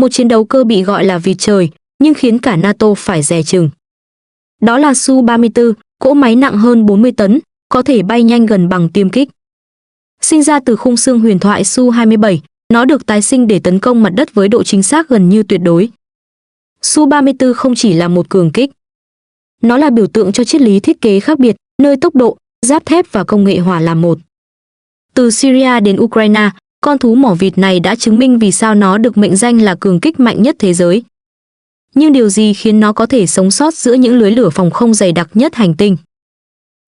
một chiến đấu cơ bị gọi là vịt trời, nhưng khiến cả NATO phải dè chừng. Đó là Su-34, cỗ máy nặng hơn 40 tấn, có thể bay nhanh gần bằng tiêm kích. Sinh ra từ khung xương huyền thoại Su-27, nó được tái sinh để tấn công mặt đất với độ chính xác gần như tuyệt đối. Su-34 không chỉ là một cường kích. Nó là biểu tượng cho triết lý thiết kế khác biệt, nơi tốc độ, giáp thép và công nghệ hòa làm một. Từ Syria đến Ukraine, con thú mỏ vịt này đã chứng minh vì sao nó được mệnh danh là cường kích mạnh nhất thế giới. Nhưng điều gì khiến nó có thể sống sót giữa những lưới lửa phòng không dày đặc nhất hành tinh?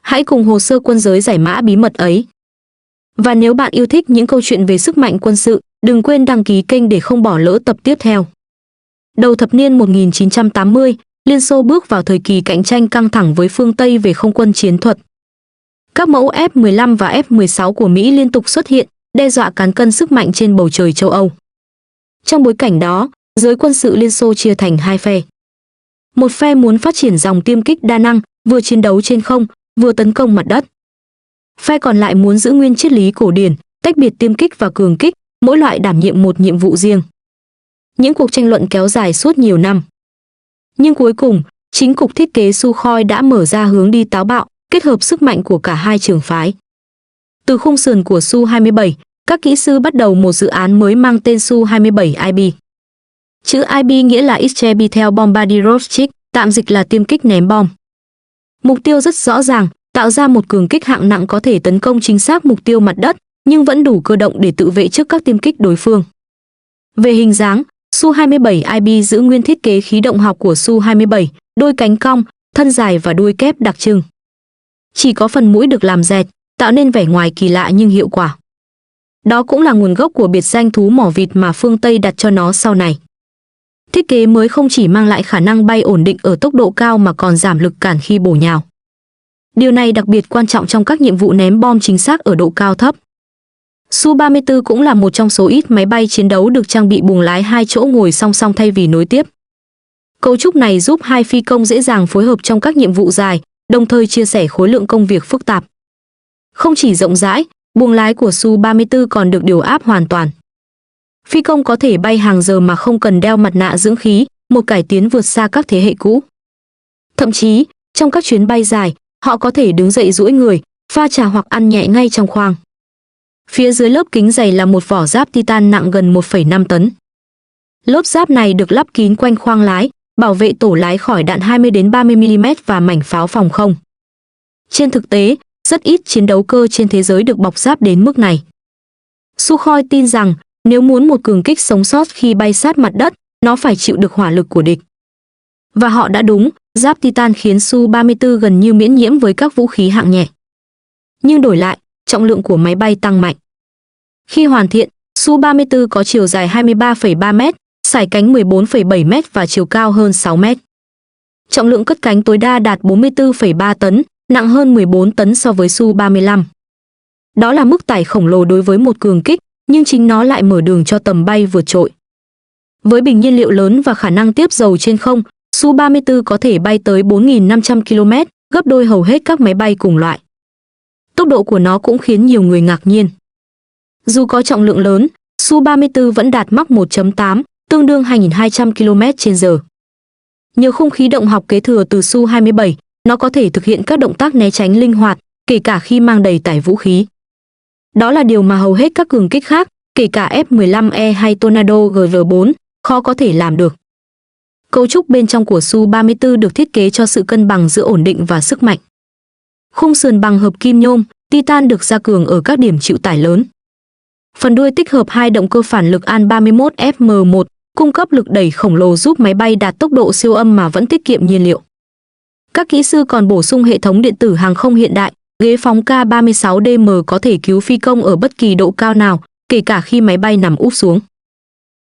Hãy cùng hồ sơ quân giới giải mã bí mật ấy. Và nếu bạn yêu thích những câu chuyện về sức mạnh quân sự, đừng quên đăng ký kênh để không bỏ lỡ tập tiếp theo. Đầu thập niên 1980, Liên Xô bước vào thời kỳ cạnh tranh căng thẳng với phương Tây về không quân chiến thuật. Các mẫu F-15 và F-16 của Mỹ liên tục xuất hiện, đe dọa cán cân sức mạnh trên bầu trời châu Âu. Trong bối cảnh đó, giới quân sự Liên Xô chia thành hai phe. Một phe muốn phát triển dòng tiêm kích đa năng, vừa chiến đấu trên không, vừa tấn công mặt đất. Phe còn lại muốn giữ nguyên triết lý cổ điển, tách biệt tiêm kích và cường kích, mỗi loại đảm nhiệm một nhiệm vụ riêng. Những cuộc tranh luận kéo dài suốt nhiều năm. Nhưng cuối cùng, chính cục thiết kế Sukhoi đã mở ra hướng đi táo bạo, kết hợp sức mạnh của cả hai trường phái. Từ khung sườn của Su-27, các kỹ sư bắt đầu một dự án mới mang tên Su-27IB. Chữ IB nghĩa là Istrebotel Bombardierowczyk, tạm dịch là tiêm kích ném bom. Mục tiêu rất rõ ràng, tạo ra một cường kích hạng nặng có thể tấn công chính xác mục tiêu mặt đất, nhưng vẫn đủ cơ động để tự vệ trước các tiêm kích đối phương. Về hình dáng, Su-27IB giữ nguyên thiết kế khí động học của Su-27, đôi cánh cong, thân dài và đuôi kép đặc trưng. Chỉ có phần mũi được làm dẹt, tạo nên vẻ ngoài kỳ lạ nhưng hiệu quả. Đó cũng là nguồn gốc của biệt danh thú mỏ vịt mà phương Tây đặt cho nó sau này. Thiết kế mới không chỉ mang lại khả năng bay ổn định ở tốc độ cao mà còn giảm lực cản khi bổ nhào. Điều này đặc biệt quan trọng trong các nhiệm vụ ném bom chính xác ở độ cao thấp. Su-34 cũng là một trong số ít máy bay chiến đấu được trang bị buồng lái hai chỗ ngồi song song thay vì nối tiếp. Cấu trúc này giúp hai phi công dễ dàng phối hợp trong các nhiệm vụ dài, đồng thời chia sẻ khối lượng công việc phức tạp. Không chỉ rộng rãi, buồng lái của Su-34 còn được điều áp hoàn toàn. Phi công có thể bay hàng giờ mà không cần đeo mặt nạ dưỡng khí, một cải tiến vượt xa các thế hệ cũ. Thậm chí, trong các chuyến bay dài, họ có thể đứng dậy duỗi người, pha trà hoặc ăn nhẹ ngay trong khoang. Phía dưới lớp kính dày là một vỏ giáp titan nặng gần 1,5 tấn. Lớp giáp này được lắp kín quanh khoang lái, bảo vệ tổ lái khỏi đạn 20 đến 30 mm và mảnh pháo phòng không. Trên thực tế, rất ít chiến đấu cơ trên thế giới được bọc giáp đến mức này. Sukhoi tin rằng, nếu muốn một cường kích sống sót khi bay sát mặt đất, nó phải chịu được hỏa lực của địch. Và họ đã đúng, giáp titan khiến Su-34 gần như miễn nhiễm với các vũ khí hạng nhẹ. Nhưng đổi lại, trọng lượng của máy bay tăng mạnh. Khi hoàn thiện, Su-34 có chiều dài 23,3 m, sải cánh 14,7 m và chiều cao hơn 6 m. Trọng lượng cất cánh tối đa đạt 44,3 tấn, nặng hơn 14 tấn so với Su-35. Đó là mức tải khổng lồ đối với một cường kích, nhưng chính nó lại mở đường cho tầm bay vượt trội. Với bình nhiên liệu lớn và khả năng tiếp dầu trên không, Su-34 có thể bay tới 4.500 km, gấp đôi hầu hết các máy bay cùng loại. Tốc độ của nó cũng khiến nhiều người ngạc nhiên. Dù có trọng lượng lớn, Su-34 vẫn đạt Mach 1.8, tương đương 2.200 km/h. Nhờ khung khí động học kế thừa từ Su-27, nó có thể thực hiện các động tác né tránh linh hoạt, kể cả khi mang đầy tải vũ khí. Đó là điều mà hầu hết các cường kích khác, kể cả F-15E hay Tornado GR4, khó có thể làm được. Cấu trúc bên trong của Su-34 được thiết kế cho sự cân bằng giữa ổn định và sức mạnh. Khung sườn bằng hợp kim nhôm, titan được gia cường ở các điểm chịu tải lớn. Phần đuôi tích hợp hai động cơ phản lực An-31 FM1, cung cấp lực đẩy khổng lồ giúp máy bay đạt tốc độ siêu âm mà vẫn tiết kiệm nhiên liệu. Các kỹ sư còn bổ sung hệ thống điện tử hàng không hiện đại, ghế phóng K36DM có thể cứu phi công ở bất kỳ độ cao nào, kể cả khi máy bay nằm úp xuống.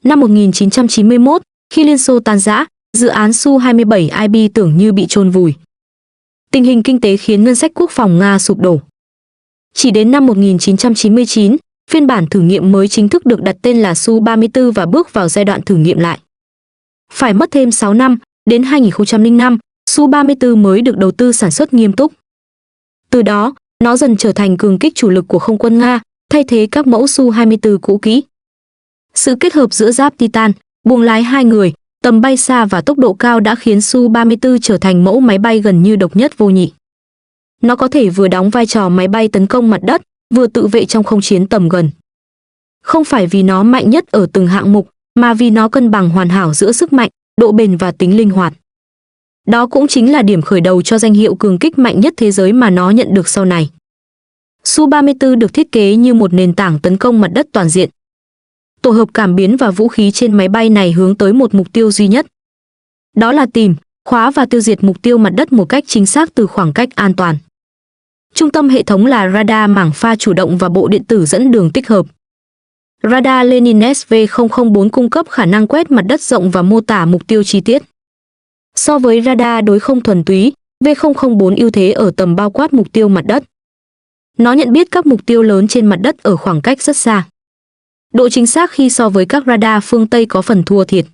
Năm 1991, khi Liên Xô tan rã, dự án Su-27IB tưởng như bị chôn vùi. Tình hình kinh tế khiến ngân sách quốc phòng Nga sụp đổ. Chỉ đến năm 1999, phiên bản thử nghiệm mới chính thức được đặt tên là Su-34 và bước vào giai đoạn thử nghiệm lại. Phải mất thêm 6 năm, đến 2005, Su-34 mới được đầu tư sản xuất nghiêm túc. Từ đó, nó dần trở thành cường kích chủ lực của không quân Nga, thay thế các mẫu Su-24 cũ kỹ. Sự kết hợp giữa giáp titan, buồng lái 2 người, tầm bay xa và tốc độ cao đã khiến Su-34 trở thành mẫu máy bay gần như độc nhất vô nhị. Nó có thể vừa đóng vai trò máy bay tấn công mặt đất, vừa tự vệ trong không chiến tầm gần. Không phải vì nó mạnh nhất ở từng hạng mục, mà vì nó cân bằng hoàn hảo giữa sức mạnh, độ bền và tính linh hoạt. Đó cũng chính là điểm khởi đầu cho danh hiệu cường kích mạnh nhất thế giới mà nó nhận được sau này. Su-34 được thiết kế như một nền tảng tấn công mặt đất toàn diện. Tổ hợp cảm biến và vũ khí trên máy bay này hướng tới một mục tiêu duy nhất. Đó là tìm, khóa và tiêu diệt mục tiêu mặt đất một cách chính xác từ khoảng cách an toàn. Trung tâm hệ thống là radar mảng pha chủ động và bộ điện tử dẫn đường tích hợp. Radar Lenin SV004 cung cấp khả năng quét mặt đất rộng và mô tả mục tiêu chi tiết. So với radar đối không thuần túy, V004 ưu thế ở tầm bao quát mục tiêu mặt đất. Nó nhận biết các mục tiêu lớn trên mặt đất ở khoảng cách rất xa. Độ chính xác khi so với các radar phương Tây có phần thua thiệt.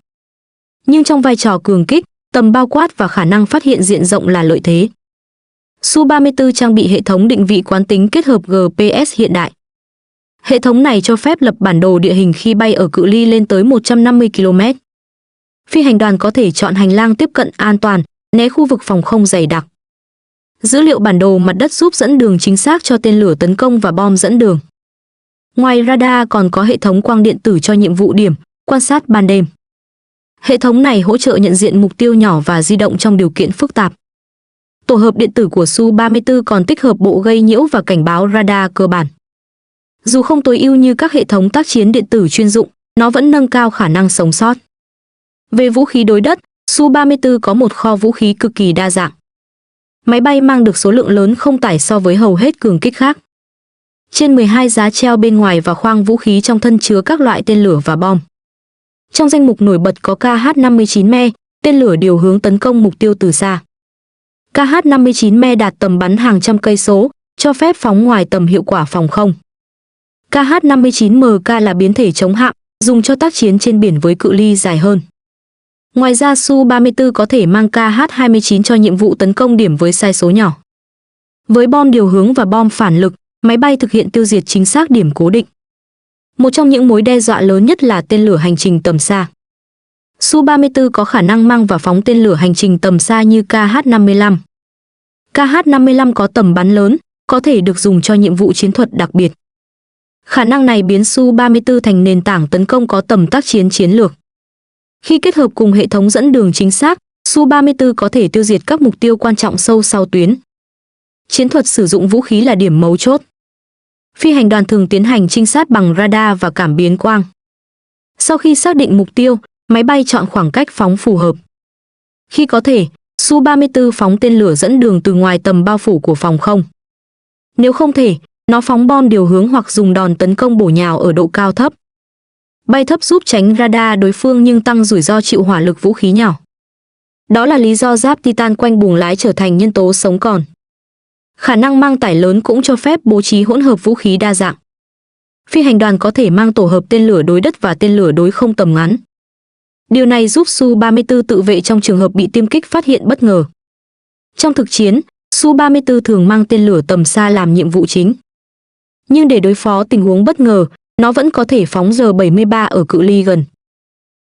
Nhưng trong vai trò cường kích, tầm bao quát và khả năng phát hiện diện rộng là lợi thế. Su-34 trang bị hệ thống định vị quán tính kết hợp GPS hiện đại. Hệ thống này cho phép lập bản đồ địa hình khi bay ở cự ly lên tới 150 km. Phi hành đoàn có thể chọn hành lang tiếp cận an toàn, né khu vực phòng không dày đặc. Dữ liệu bản đồ mặt đất giúp dẫn đường chính xác cho tên lửa tấn công và bom dẫn đường. Ngoài radar còn có hệ thống quang điện tử cho nhiệm vụ điểm, quan sát ban đêm. Hệ thống này hỗ trợ nhận diện mục tiêu nhỏ và di động trong điều kiện phức tạp. Tổ hợp điện tử của Su-34 còn tích hợp bộ gây nhiễu và cảnh báo radar cơ bản. Dù không tối ưu như các hệ thống tác chiến điện tử chuyên dụng, nó vẫn nâng cao khả năng sống sót. Về vũ khí đối đất, Su-34 có một kho vũ khí cực kỳ đa dạng. Máy bay mang được số lượng lớn không tải so với hầu hết cường kích khác. Trên 12 giá treo bên ngoài và khoang vũ khí trong thân chứa các loại tên lửa và bom. Trong danh mục nổi bật có KH-59M, tên lửa điều hướng tấn công mục tiêu từ xa. KH-59M đạt tầm bắn hàng trăm cây số, cho phép phóng ngoài tầm hiệu quả phòng không. KH-59MK là biến thể chống hạm, dùng cho tác chiến trên biển với cự ly dài hơn. Ngoài ra Su-34 có thể mang KH-29 cho nhiệm vụ tấn công điểm với sai số nhỏ. Với bom điều hướng và bom phản lực, máy bay thực hiện tiêu diệt chính xác điểm cố định. Một trong những mối đe dọa lớn nhất là tên lửa hành trình tầm xa. Su-34 có khả năng mang và phóng tên lửa hành trình tầm xa như KH-55. KH-55 có tầm bắn lớn, có thể được dùng cho nhiệm vụ chiến thuật đặc biệt. Khả năng này biến Su-34 thành nền tảng tấn công có tầm tác chiến chiến lược. Khi kết hợp cùng hệ thống dẫn đường chính xác, Su-34 có thể tiêu diệt các mục tiêu quan trọng sâu sau tuyến. Chiến thuật sử dụng vũ khí là điểm mấu chốt. Phi hành đoàn thường tiến hành trinh sát bằng radar và cảm biến quang. Sau khi xác định mục tiêu, máy bay chọn khoảng cách phóng phù hợp. Khi có thể, Su-34 phóng tên lửa dẫn đường từ ngoài tầm bao phủ của phòng không. Nếu không thể, nó phóng bom điều hướng hoặc dùng đòn tấn công bổ nhào ở độ cao thấp. Bay thấp giúp tránh radar đối phương nhưng tăng rủi ro chịu hỏa lực vũ khí nhỏ. Đó là lý do giáp Titan quanh buồng lái trở thành nhân tố sống còn. Khả năng mang tải lớn cũng cho phép bố trí hỗn hợp vũ khí đa dạng. Phi hành đoàn có thể mang tổ hợp tên lửa đối đất và tên lửa đối không tầm ngắn. Điều này giúp Su-34 tự vệ trong trường hợp bị tiêm kích phát hiện bất ngờ. Trong thực chiến, Su-34 thường mang tên lửa tầm xa làm nhiệm vụ chính. Nhưng để đối phó tình huống bất ngờ, nó vẫn có thể phóng R-73 ở cự ly gần.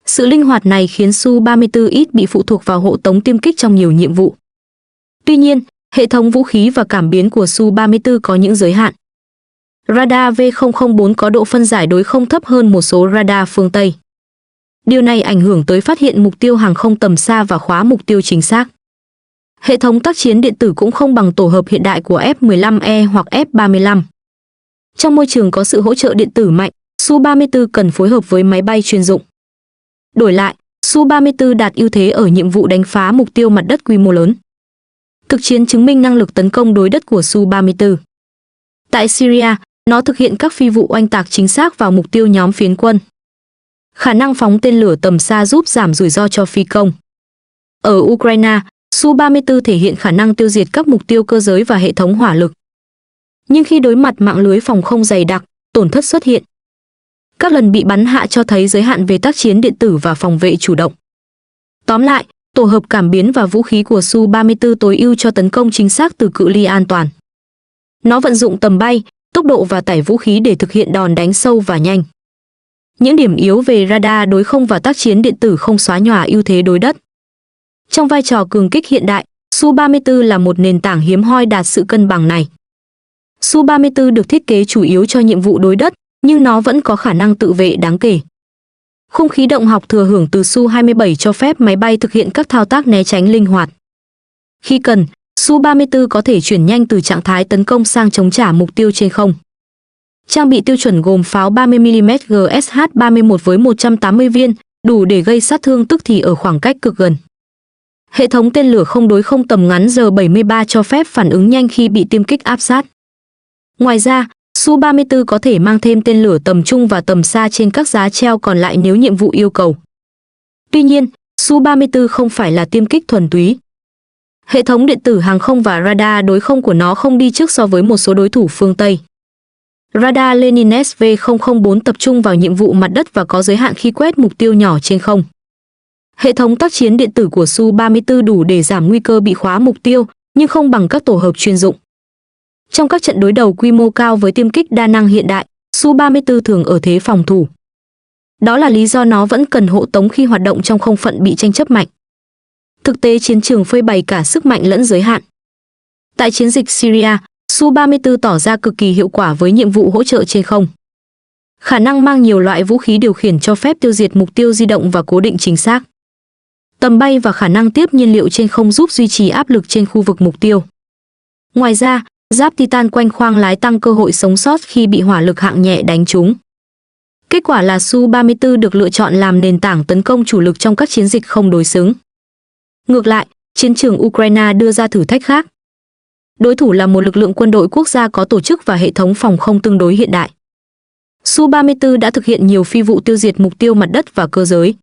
Sự linh hoạt này khiến Su-34 ít bị phụ thuộc vào hộ tống tiêm kích trong nhiều nhiệm vụ. Tuy nhiên, hệ thống vũ khí và cảm biến của Su-34 có những giới hạn. Radar V004 có độ phân giải đối không thấp hơn một số radar phương Tây. Điều này ảnh hưởng tới phát hiện mục tiêu hàng không tầm xa và khóa mục tiêu chính xác. Hệ thống tác chiến điện tử cũng không bằng tổ hợp hiện đại của F-15E hoặc F-35. Trong môi trường có sự hỗ trợ điện tử mạnh, Su-34 cần phối hợp với máy bay chuyên dụng. Đổi lại, Su-34 đạt ưu thế ở nhiệm vụ đánh phá mục tiêu mặt đất quy mô lớn. Thực chiến chứng minh năng lực tấn công đối đất của Su-34. Tại Syria, nó thực hiện các phi vụ oanh tạc chính xác vào mục tiêu nhóm phiến quân. Khả năng phóng tên lửa tầm xa giúp giảm rủi ro cho phi công. Ở Ukraine, Su-34 thể hiện khả năng tiêu diệt các mục tiêu cơ giới và hệ thống hỏa lực. Nhưng khi đối mặt mạng lưới phòng không dày đặc, tổn thất xuất hiện. Các lần bị bắn hạ cho thấy giới hạn về tác chiến điện tử và phòng vệ chủ động. Tóm lại, tổ hợp cảm biến và vũ khí của Su-34 tối ưu cho tấn công chính xác từ cự ly an toàn. Nó vận dụng tầm bay, tốc độ và tải vũ khí để thực hiện đòn đánh sâu và nhanh. Những điểm yếu về radar đối không và tác chiến điện tử không xóa nhòa ưu thế đối đất. Trong vai trò cường kích hiện đại, Su-34 là một nền tảng hiếm hoi đạt sự cân bằng này. Su-34 được thiết kế chủ yếu cho nhiệm vụ đối đất, nhưng nó vẫn có khả năng tự vệ đáng kể. Khung khí động học thừa hưởng từ Su-27 cho phép máy bay thực hiện các thao tác né tránh linh hoạt. Khi cần, Su-34 có thể chuyển nhanh từ trạng thái tấn công sang chống trả mục tiêu trên không. Trang bị tiêu chuẩn gồm pháo 30mm GSH-31 với 180 viên, đủ để gây sát thương tức thì ở khoảng cách cực gần. Hệ thống tên lửa không đối không tầm ngắn R-73 cho phép phản ứng nhanh khi bị tiêm kích áp sát. Ngoài ra, Su-34 có thể mang thêm tên lửa tầm trung và tầm xa trên các giá treo còn lại nếu nhiệm vụ yêu cầu. Tuy nhiên, Su-34 không phải là tiêm kích thuần túy. Hệ thống điện tử hàng không và radar đối không của nó không đi trước so với một số đối thủ phương Tây. Radar Lenin SV004 tập trung vào nhiệm vụ mặt đất và có giới hạn khi quét mục tiêu nhỏ trên không. Hệ thống tác chiến điện tử của Su-34 đủ để giảm nguy cơ bị khóa mục tiêu, nhưng không bằng các tổ hợp chuyên dụng. Trong các trận đối đầu quy mô cao với tiêm kích đa năng hiện đại, Su-34 thường ở thế phòng thủ. Đó là lý do nó vẫn cần hộ tống khi hoạt động trong không phận bị tranh chấp mạnh. Thực tế chiến trường phơi bày cả sức mạnh lẫn giới hạn. Tại chiến dịch Syria, Su-34 tỏ ra cực kỳ hiệu quả với nhiệm vụ hỗ trợ trên không. Khả năng mang nhiều loại vũ khí điều khiển cho phép tiêu diệt mục tiêu di động và cố định chính xác. Tầm bay và khả năng tiếp nhiên liệu trên không giúp duy trì áp lực trên khu vực mục tiêu. Ngoài ra, giáp Titan quanh khoang lái tăng cơ hội sống sót khi bị hỏa lực hạng nhẹ đánh trúng. Kết quả là Su-34 được lựa chọn làm nền tảng tấn công chủ lực trong các chiến dịch không đối xứng. Ngược lại, chiến trường Ukraine đưa ra thử thách khác. Đối thủ là một lực lượng quân đội quốc gia có tổ chức và hệ thống phòng không tương đối hiện đại. Su-34 đã thực hiện nhiều phi vụ tiêu diệt mục tiêu mặt đất và cơ giới.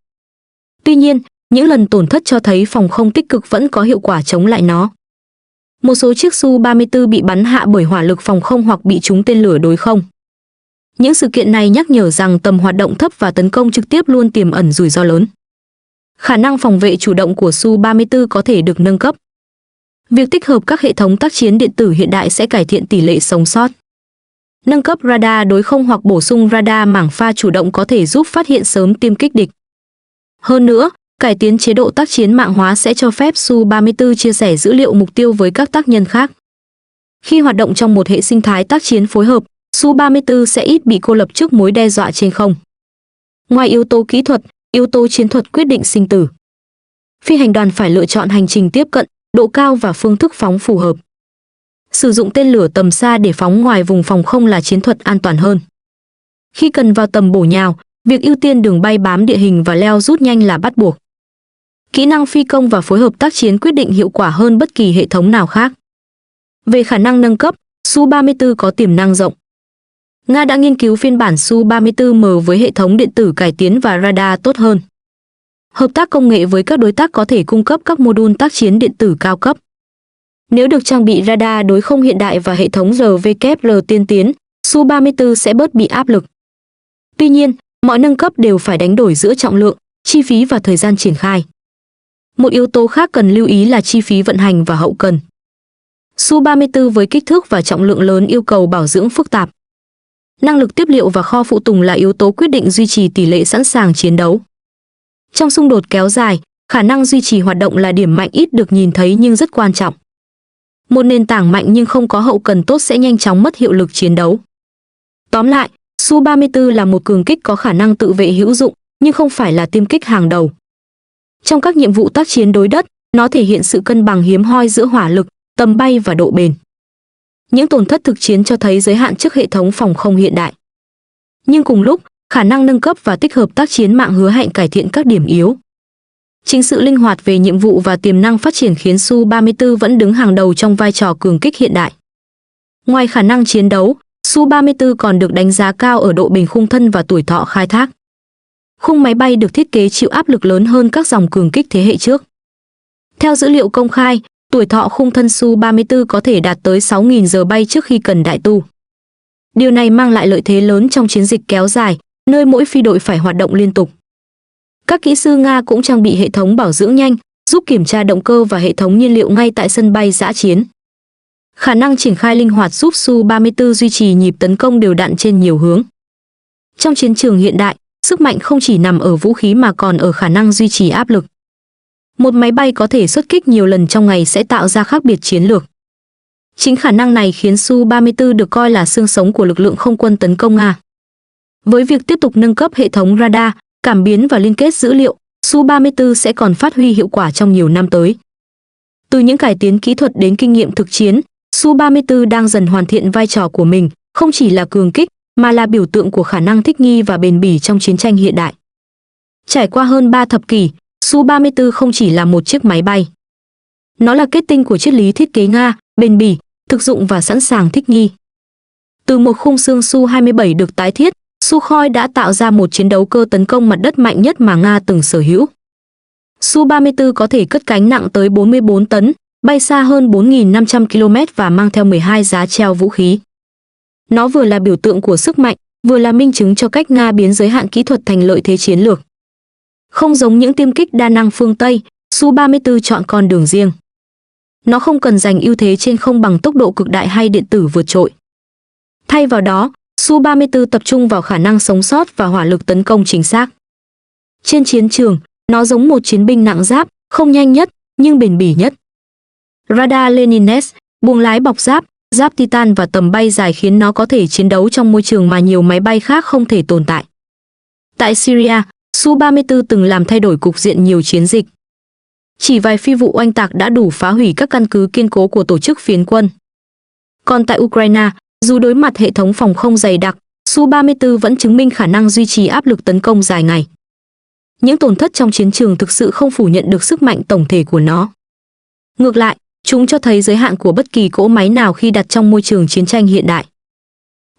Tuy nhiên, những lần tổn thất cho thấy phòng không tích cực vẫn có hiệu quả chống lại nó. Một số chiếc Su-34 bị bắn hạ bởi hỏa lực phòng không hoặc bị trúng tên lửa đối không. Những sự kiện này nhắc nhở rằng tầm hoạt động thấp và tấn công trực tiếp luôn tiềm ẩn rủi ro lớn. Khả năng phòng vệ chủ động của Su-34 có thể được nâng cấp. Việc tích hợp các hệ thống tác chiến điện tử hiện đại sẽ cải thiện tỷ lệ sống sót. Nâng cấp radar đối không hoặc bổ sung radar mảng pha chủ động có thể giúp phát hiện sớm tiêm kích địch. Hơn nữa, cải tiến chế độ tác chiến mạng hóa sẽ cho phép Su-34 chia sẻ dữ liệu mục tiêu với các tác nhân khác. Khi hoạt động trong một hệ sinh thái tác chiến phối hợp, Su-34 sẽ ít bị cô lập trước mối đe dọa trên không. Ngoài yếu tố kỹ thuật, yếu tố chiến thuật quyết định sinh tử. Phi hành đoàn phải lựa chọn hành trình tiếp cận, độ cao và phương thức phóng phù hợp. Sử dụng tên lửa tầm xa để phóng ngoài vùng phòng không là chiến thuật an toàn hơn. Khi cần vào tầm bổ nhào, việc ưu tiên đường bay bám địa hình và leo rút nhanh là bắt buộc. Kỹ năng phi công và phối hợp tác chiến quyết định hiệu quả hơn bất kỳ hệ thống nào khác. Về khả năng nâng cấp, Su-34 có tiềm năng rộng. Nga đã nghiên cứu phiên bản Su-34M với hệ thống điện tử cải tiến và radar tốt hơn. Hợp tác công nghệ với các đối tác có thể cung cấp các mô đun tác chiến điện tử cao cấp. Nếu được trang bị radar đối không hiện đại và hệ thống RVKR tiên tiến, Su-34 sẽ bớt bị áp lực. Tuy nhiên, mọi nâng cấp đều phải đánh đổi giữa trọng lượng, chi phí và thời gian triển khai. Một yếu tố khác cần lưu ý là chi phí vận hành và hậu cần. Su-34 với kích thước và trọng lượng lớn yêu cầu bảo dưỡng phức tạp. Năng lực tiếp liệu và kho phụ tùng là yếu tố quyết định duy trì tỷ lệ sẵn sàng chiến đấu. Trong xung đột kéo dài, khả năng duy trì hoạt động là điểm mạnh ít được nhìn thấy nhưng rất quan trọng. Một nền tảng mạnh nhưng không có hậu cần tốt sẽ nhanh chóng mất hiệu lực chiến đấu. Tóm lại, Su-34 là một cường kích có khả năng tự vệ hữu dụng, nhưng không phải là tiêm kích hàng đầu. Trong các nhiệm vụ tác chiến đối đất, nó thể hiện sự cân bằng hiếm hoi giữa hỏa lực, tầm bay và độ bền. Những tổn thất thực chiến cho thấy giới hạn trước hệ thống phòng không hiện đại. Nhưng cùng lúc, khả năng nâng cấp và tích hợp tác chiến mạng hứa hẹn cải thiện các điểm yếu. Chính sự linh hoạt về nhiệm vụ và tiềm năng phát triển khiến Su-34 vẫn đứng hàng đầu trong vai trò cường kích hiện đại. Ngoài khả năng chiến đấu, Su-34 còn được đánh giá cao ở độ bền khung thân và tuổi thọ khai thác. Khung máy bay được thiết kế chịu áp lực lớn hơn các dòng cường kích thế hệ trước. Theo dữ liệu công khai, tuổi thọ khung thân Su-34 có thể đạt tới 6.000 giờ bay trước khi cần đại tu. Điều này mang lại lợi thế lớn trong chiến dịch kéo dài, nơi mỗi phi đội phải hoạt động liên tục. Các kỹ sư Nga cũng trang bị hệ thống bảo dưỡng nhanh, giúp kiểm tra động cơ và hệ thống nhiên liệu ngay tại sân bay dã chiến. Khả năng triển khai linh hoạt giúp Su-34 duy trì nhịp tấn công đều đặn trên nhiều hướng. Trong chiến trường hiện đại, sức mạnh không chỉ nằm ở vũ khí mà còn ở khả năng duy trì áp lực. Một máy bay có thể xuất kích nhiều lần trong ngày sẽ tạo ra khác biệt chiến lược. Chính khả năng này khiến Su-34 được coi là xương sống của lực lượng không quân tấn công Nga. Với việc tiếp tục nâng cấp hệ thống radar, cảm biến và liên kết dữ liệu, Su-34 sẽ còn phát huy hiệu quả trong nhiều năm tới. Từ những cải tiến kỹ thuật đến kinh nghiệm thực chiến, Su-34 đang dần hoàn thiện vai trò của mình, không chỉ là cường kích, mà là biểu tượng của khả năng thích nghi và bền bỉ trong chiến tranh hiện đại. Trải qua hơn 3 thập kỷ, Su-34 không chỉ là một chiếc máy bay. Nó là kết tinh của triết lý thiết kế Nga, bền bỉ, thực dụng và sẵn sàng thích nghi. Từ một khung xương Su-27 được tái thiết, Sukhoi đã tạo ra một chiến đấu cơ tấn công mặt đất mạnh nhất mà Nga từng sở hữu. Su-34 có thể cất cánh nặng tới 44 tấn, bay xa hơn 4.500 km và mang theo 12 giá treo vũ khí. Nó vừa là biểu tượng của sức mạnh, vừa là minh chứng cho cách Nga biến giới hạn kỹ thuật thành lợi thế chiến lược. Không giống những tiêm kích đa năng phương Tây, Su-34 chọn con đường riêng. Nó không cần giành ưu thế trên không bằng tốc độ cực đại hay điện tử vượt trội. Thay vào đó, Su-34 tập trung vào khả năng sống sót và hỏa lực tấn công chính xác. Trên chiến trường, nó giống một chiến binh nặng giáp, không nhanh nhất, nhưng bền bỉ nhất. Radar Leninets, buồng lái bọc giáp, giáp titan và tầm bay dài khiến nó có thể chiến đấu trong môi trường mà nhiều máy bay khác không thể tồn tại. Tại Syria, Su-34 từng làm thay đổi cục diện nhiều chiến dịch. Chỉ vài phi vụ oanh tạc đã đủ phá hủy các căn cứ kiên cố của tổ chức phiến quân. Còn tại Ukraine, dù đối mặt hệ thống phòng không dày đặc, Su-34 vẫn chứng minh khả năng duy trì áp lực tấn công dài ngày. Những tổn thất trong chiến trường thực sự không phủ nhận được sức mạnh tổng thể của nó. Ngược lại, chúng cho thấy giới hạn của bất kỳ cỗ máy nào khi đặt trong môi trường chiến tranh hiện đại.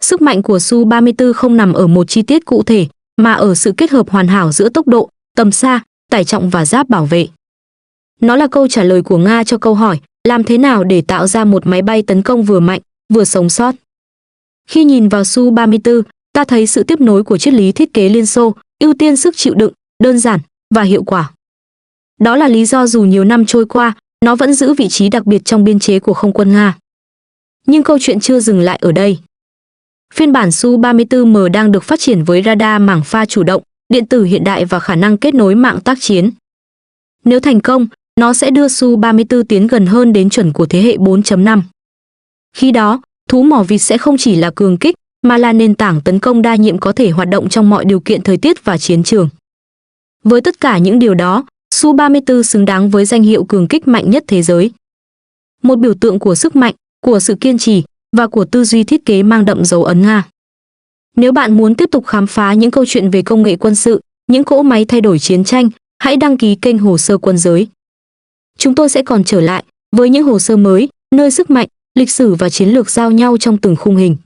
Sức mạnh của Su-34 không nằm ở một chi tiết cụ thể, mà ở sự kết hợp hoàn hảo giữa tốc độ, tầm xa, tải trọng và giáp bảo vệ. Nó là câu trả lời của Nga cho câu hỏi, làm thế nào để tạo ra một máy bay tấn công vừa mạnh, vừa sống sót. Khi nhìn vào Su-34, ta thấy sự tiếp nối của triết lý thiết kế Liên Xô, ưu tiên sức chịu đựng, đơn giản và hiệu quả. Đó là lý do dù nhiều năm trôi qua, nó vẫn giữ vị trí đặc biệt trong biên chế của không quân Nga. Nhưng câu chuyện chưa dừng lại ở đây. Phiên bản Su-34M đang được phát triển với radar mảng pha chủ động, điện tử hiện đại và khả năng kết nối mạng tác chiến. Nếu thành công, nó sẽ đưa Su-34 tiến gần hơn đến chuẩn của thế hệ 4.5. Khi đó, thú mỏ vịt sẽ không chỉ là cường kích, mà là nền tảng tấn công đa nhiệm có thể hoạt động trong mọi điều kiện thời tiết và chiến trường. Với tất cả những điều đó, Su-34 xứng đáng với danh hiệu cường kích mạnh nhất thế giới. Một biểu tượng của sức mạnh, của sự kiên trì và của tư duy thiết kế mang đậm dấu ấn Nga. Nếu bạn muốn tiếp tục khám phá những câu chuyện về công nghệ quân sự, những cỗ máy thay đổi chiến tranh, hãy đăng ký kênh Hồ sơ Quân giới. Chúng tôi sẽ còn trở lại với những hồ sơ mới, nơi sức mạnh, lịch sử và chiến lược giao nhau trong từng khung hình.